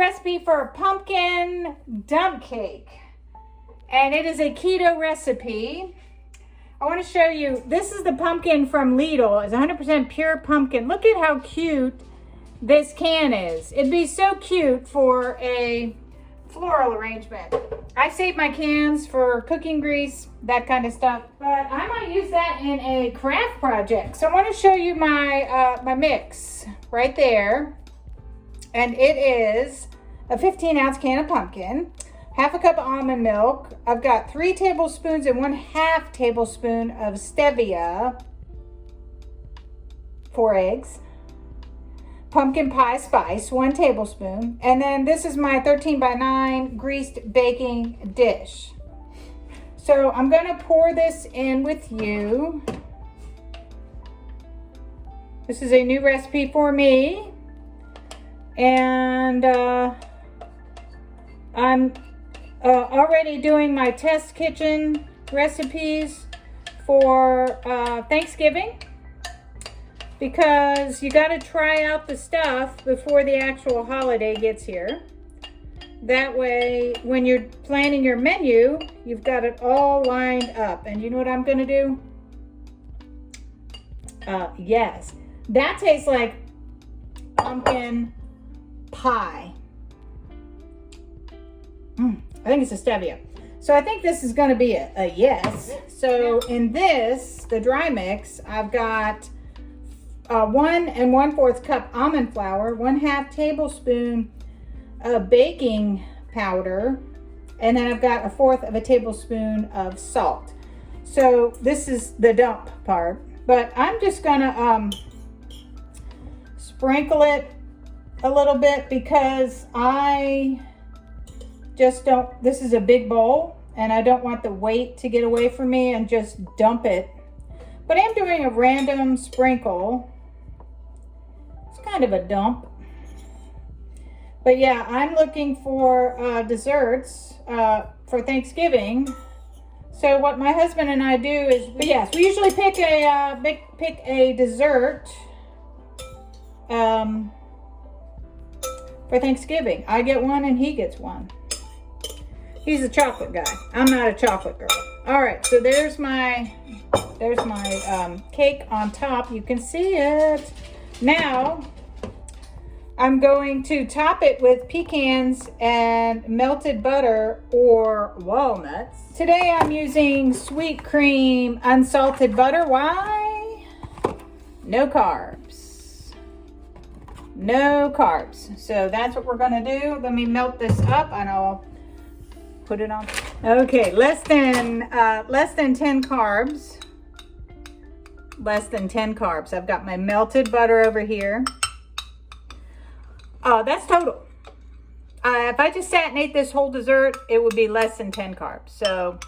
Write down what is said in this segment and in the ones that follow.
recipe for a pumpkin dump cake. And it is a keto recipe. I want to show you, this is the pumpkin from Lidl. It's 100% pure pumpkin. Look at how cute this can is. It'd be so cute for a floral arrangement. I save my cans for cooking grease, that kind of stuff. But I might use that in a craft project. So I want to show you my, my mix right there. And it is a 15-ounce can of pumpkin. Half a cup of almond milk. I've got 3 tablespoons and 1/2 tablespoon of stevia. 4 eggs. Pumpkin pie spice, 1 tablespoon. And then this is my 13 by 9 greased baking dish. So I'm gonna pour this in with you. This is a new recipe for me. And I'm already doing my test kitchen recipes for Thanksgiving, because you got to try out the stuff before the actual holiday gets here. That way, when you're planning your menu, you've got it all lined up. And you know what I'm going to do? Yes, that tastes like pumpkin pie. I think it's a stevia. So I think this is going to be a yes. So in this, the dry mix, I've got 1 1/4 cup almond flour, 1/2 tablespoon of baking powder, and then I've got 1/4 tablespoon of salt. So this is the dump part, but I'm just gonna sprinkle it a little bit because I just don't, this is a big bowl and I don't want the weight to get away from me and just dump it. But I'm doing a random sprinkle. It's kind of a dump. But yeah, I'm looking for desserts for Thanksgiving. So what my husband and I do is, yes, we usually pick a dessert for Thanksgiving. I get one and he gets one. He's a chocolate guy. I'm not a chocolate girl. All right, so there's my cake on top. You can see it. Now, I'm going to top it with pecans and melted butter or walnuts. Today I'm using sweet cream unsalted butter. Why? No carbs. No carbs. So that's what we're gonna do. Let me melt this up and I'll put it on. Okay, less than 10 carbs. Less than 10 carbs. I've got my melted butter over here. That's total. If I just sat and ate this whole dessert, it would be less than 10 carbs. So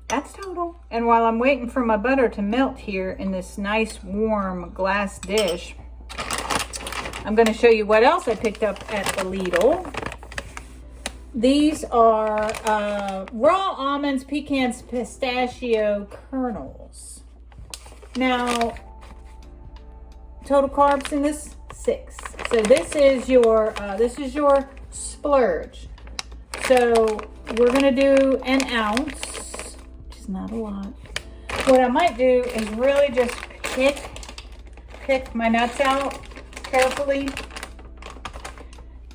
that's total. And while I'm waiting for my butter to melt here in this nice warm glass dish, I'm going to show you what else I picked up at the Lidl. These are raw almonds, pecans, pistachio kernels. Now, total carbs in this, 6. So this is your splurge. So we're gonna do an ounce, which is not a lot. What I might do is really just pick my nuts out carefully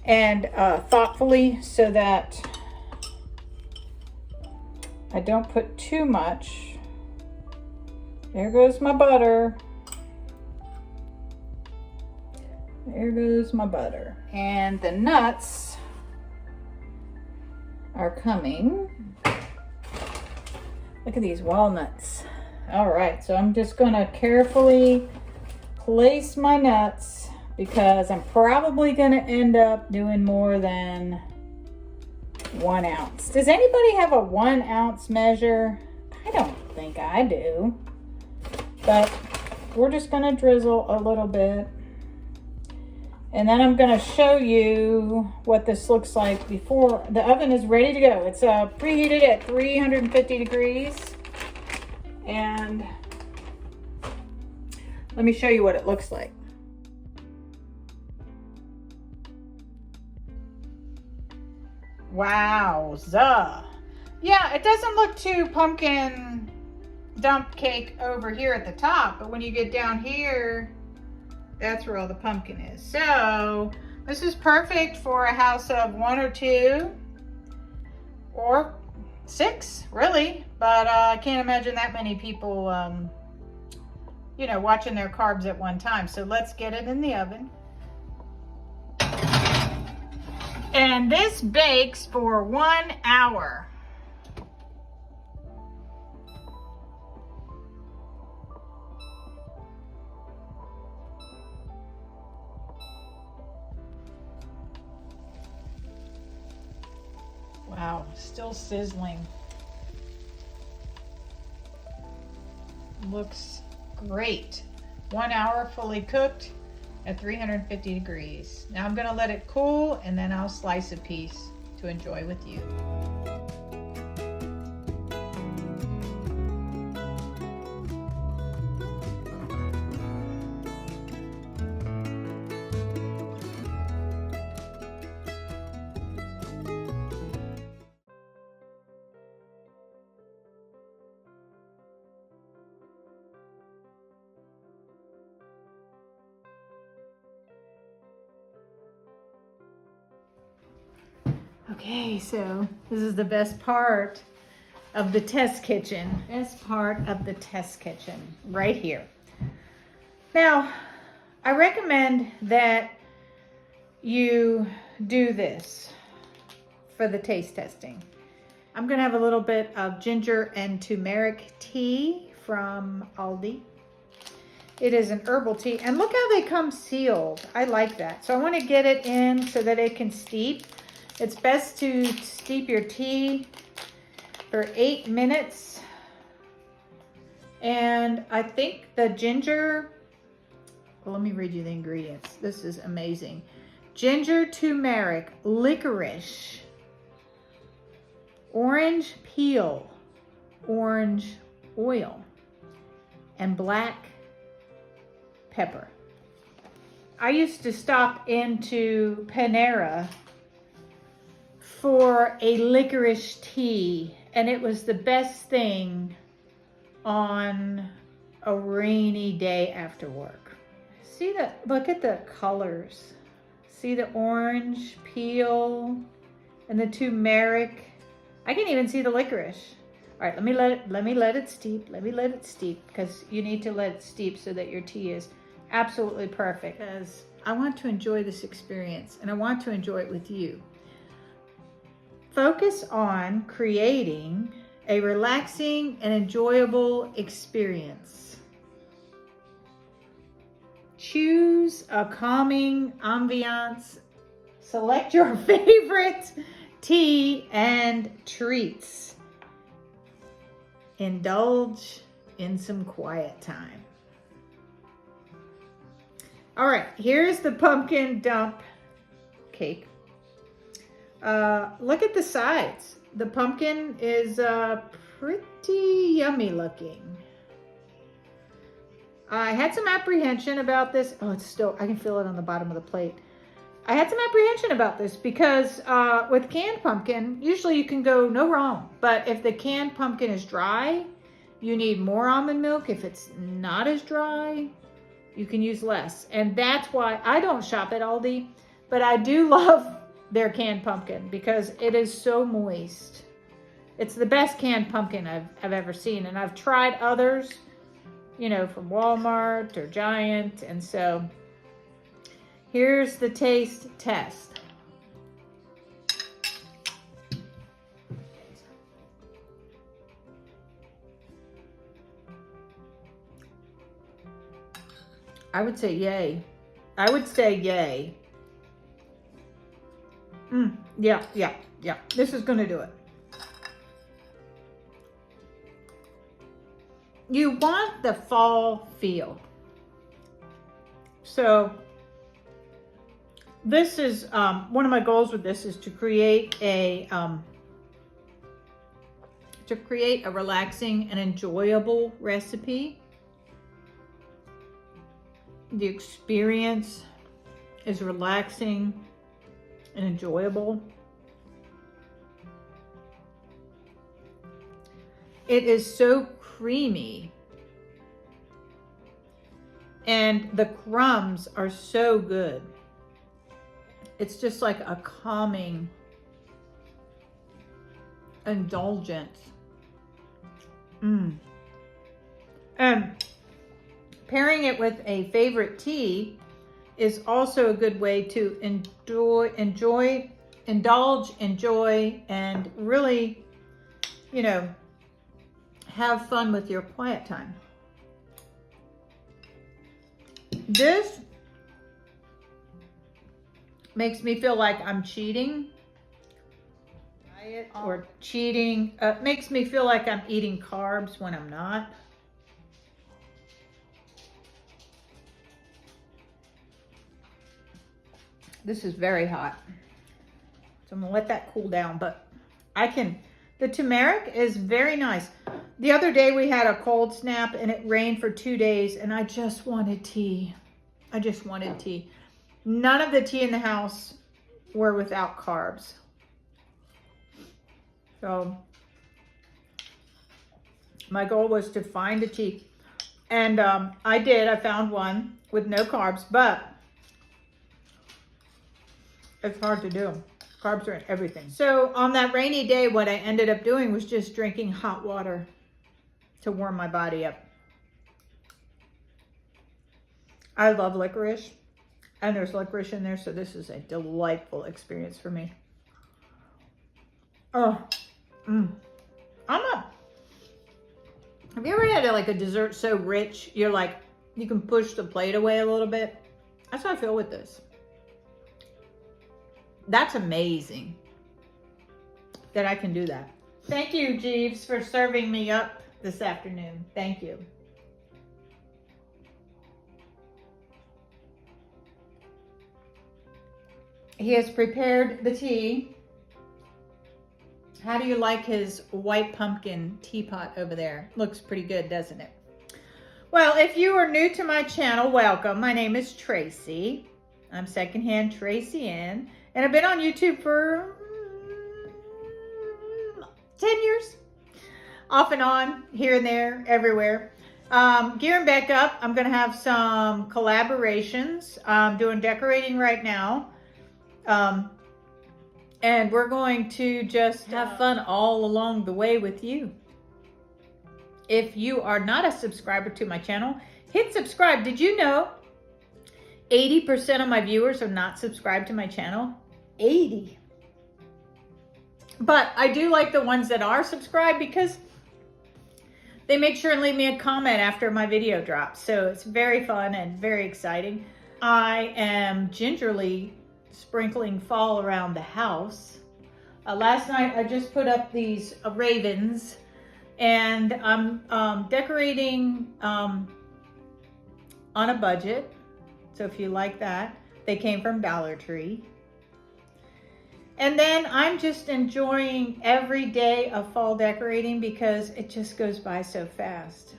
and thoughtfully so that I don't put too much. There goes my butter. There goes my butter. And the nuts are coming. Look at these walnuts. All right, so I'm just gonna carefully place my nuts because I'm probably gonna end up doing more than 1 ounce. Does anybody have a 1 ounce measure? I don't think I do. But we're just gonna drizzle a little bit. And then I'm gonna show you what this looks like before the oven is ready to go. It's preheated at 350 degrees. And let me show you what it looks like. Wowza. Yeah, it doesn't look too pumpkin dump cake over here at the top, but when you get down here, that's where all the pumpkin is. So this is perfect for a house of 1 or 2 or 6, really. But I can't imagine that many people, you know, watching their carbs at one time. So let's get it in the oven. And this bakes for 1 hour. Wow, still sizzling. Looks great. 1 hour fully cooked at 350 degrees. Now I'm gonna let it cool and then I'll slice a piece to enjoy with you. Okay, so this is the best part of the test kitchen. Best part of the test kitchen, right here. Now, I recommend that you do this for the taste testing. I'm gonna have a little bit of ginger and turmeric tea from Aldi. It is an herbal tea, and look how they come sealed. I like that. So I wanna get it in so that it can steep. It's best to steep your tea for 8 minutes. And I think the ginger, well, let me read you the ingredients. This is amazing. Ginger, turmeric, licorice, orange peel, orange oil, and black pepper. I used to stop into Panera for a licorice tea, and it was the best thing on a rainy day after work. See that? Look at the colors. See the orange peel and the turmeric. I can even see the licorice. All right, let me let it steep. Let me let it steep, because you need to let it steep so that your tea is absolutely perfect. Because I want to enjoy this experience, and I want to enjoy it with you. Focus on creating a relaxing and enjoyable experience. Choose a calming ambiance. Select your favorite tea and treats. Indulge in some quiet time. All right, here's the pumpkin dump cake. Look at the sides. The pumpkin is pretty yummy looking. I had some apprehension about this. Oh, it's still, I can feel it on the bottom of the plate. I had some apprehension about this because with canned pumpkin, usually you can go no wrong. But if the canned pumpkin is dry, you need more almond milk. If it's not as dry, you can use less. And that's why I don't shop at Aldi, but I do love their canned pumpkin because it is so moist. It's the best canned pumpkin I've ever seen. And I've tried others, you know, from Walmart or Giant. And so here's the taste test. I would say yay. I would say yay. Yeah. This is gonna do it. You want the fall feel. So this is one of my goals with this is to create a relaxing and enjoyable recipe. The experience is relaxing and enjoyable. It is so creamy. And the crumbs are so good. It's just like a calming indulgence. And pairing it with a favorite tea is also a good way to indulge, enjoy, and really, you know, have fun with your quiet time. This makes me feel like I'm cheating. Or cheating. Makes me feel like I'm eating carbs when I'm not. This is very hot. So I'm gonna let that cool down, but the turmeric is very nice. The other day we had a cold snap and it rained for 2 days and I just wanted tea. I just wanted tea. None of the tea in the house were without carbs. So my goal was to find a tea. And I did. I found one with no carbs, but it's hard to do. Carbs are in everything. So on that rainy day, what I ended up doing was just drinking hot water to warm my body up. I love licorice, and there's licorice in there, so this is a delightful experience for me. Oh, have you ever had like a dessert so rich, you're like, you can push the plate away a little bit? That's how I feel with this. That's amazing that I can do that. Thank you, Jeeves, for serving me up this afternoon. Thank you. He has prepared the tea. How do you like his white pumpkin teapot over there? Looks pretty good, doesn't it? Well, if you are new to my channel, welcome. My name is Tracy. I'm Secondhand Tracy Ann, and I've been on YouTube for 10 years. Off and on, here and there, everywhere. Gearing back up, I'm going to have some collaborations. I'm doing decorating right now. And we're going to just have fun all along the way with you. If you are not a subscriber to my channel, hit subscribe. Did you know 80% of my viewers are not subscribed to my channel? 80. But I do like the ones that are subscribed because they make sure and leave me a comment after my video drops. So it's very fun and very exciting. I am gingerly sprinkling fall around the house. Last night I just put up these ravens, and I'm decorating on a budget. So if you like that, they came from Dollar Tree. And then I'm just enjoying every day of fall decorating because it just goes by so fast.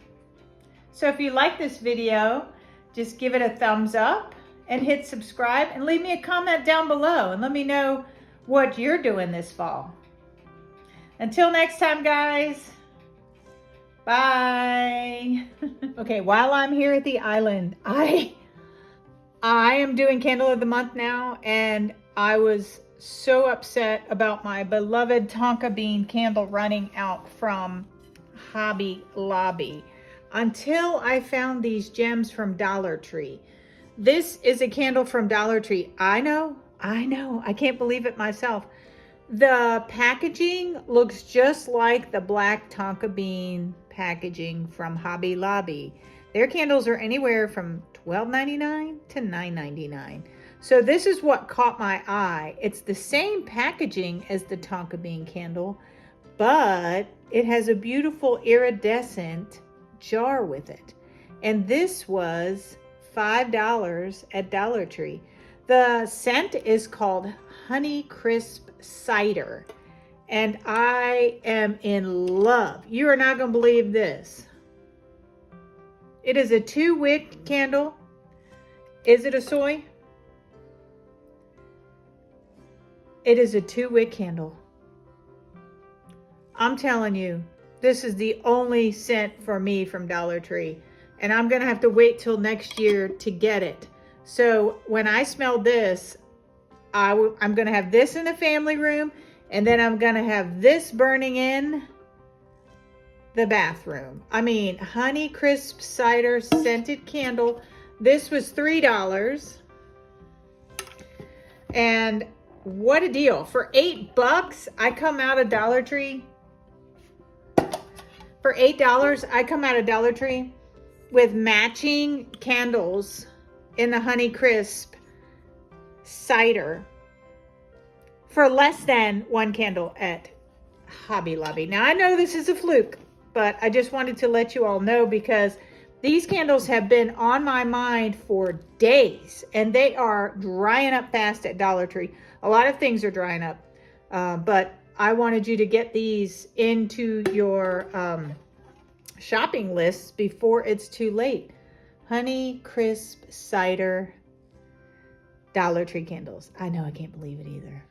So if you like this video, just give it a thumbs up and hit subscribe and leave me a comment down below and let me know what you're doing this fall. Until next time, guys. Bye. Okay, while I'm here at the island, I am doing Candle of the Month now, and I was so upset about my beloved tonka bean candle running out from Hobby Lobby until I found these gems from Dollar Tree. This is a candle from Dollar Tree. I know, I can't believe it myself. The packaging looks just like the black tonka bean packaging from Hobby Lobby. Their candles are anywhere from $12.99 to $9.99. So this is what caught my eye. It's the same packaging as the tonka bean candle, but it has a beautiful iridescent jar with it. And this was $5 at Dollar Tree. The scent is called Honey Crisp Cider, and I am in love. You are not going to believe this. It is a 2-wick candle. Is it a soy? It is a 2-wick candle. I'm telling you, This is the only scent for me from Dollar Tree. And I'm going to have to wait till next year to get it. So when I smell this, I'm going to have this in the family room. And then I'm going to have this burning in the bathroom. I mean, Honey Crisp Cider Scented Candle. This was $3. And what a deal. For $8, I come out of Dollar Tree. For $8, I come out of Dollar Tree with matching candles in the Honey Crisp cider for less than one candle at Hobby Lobby. Now, I know this is a fluke, but I just wanted to let you all know because these candles have been on my mind for days, and they are drying up fast at Dollar Tree. A lot of things are drying up, but I wanted you to get these into your shopping lists before it's too late. Honey Crisp Cider Dollar Tree candles. I know, I can't believe it either.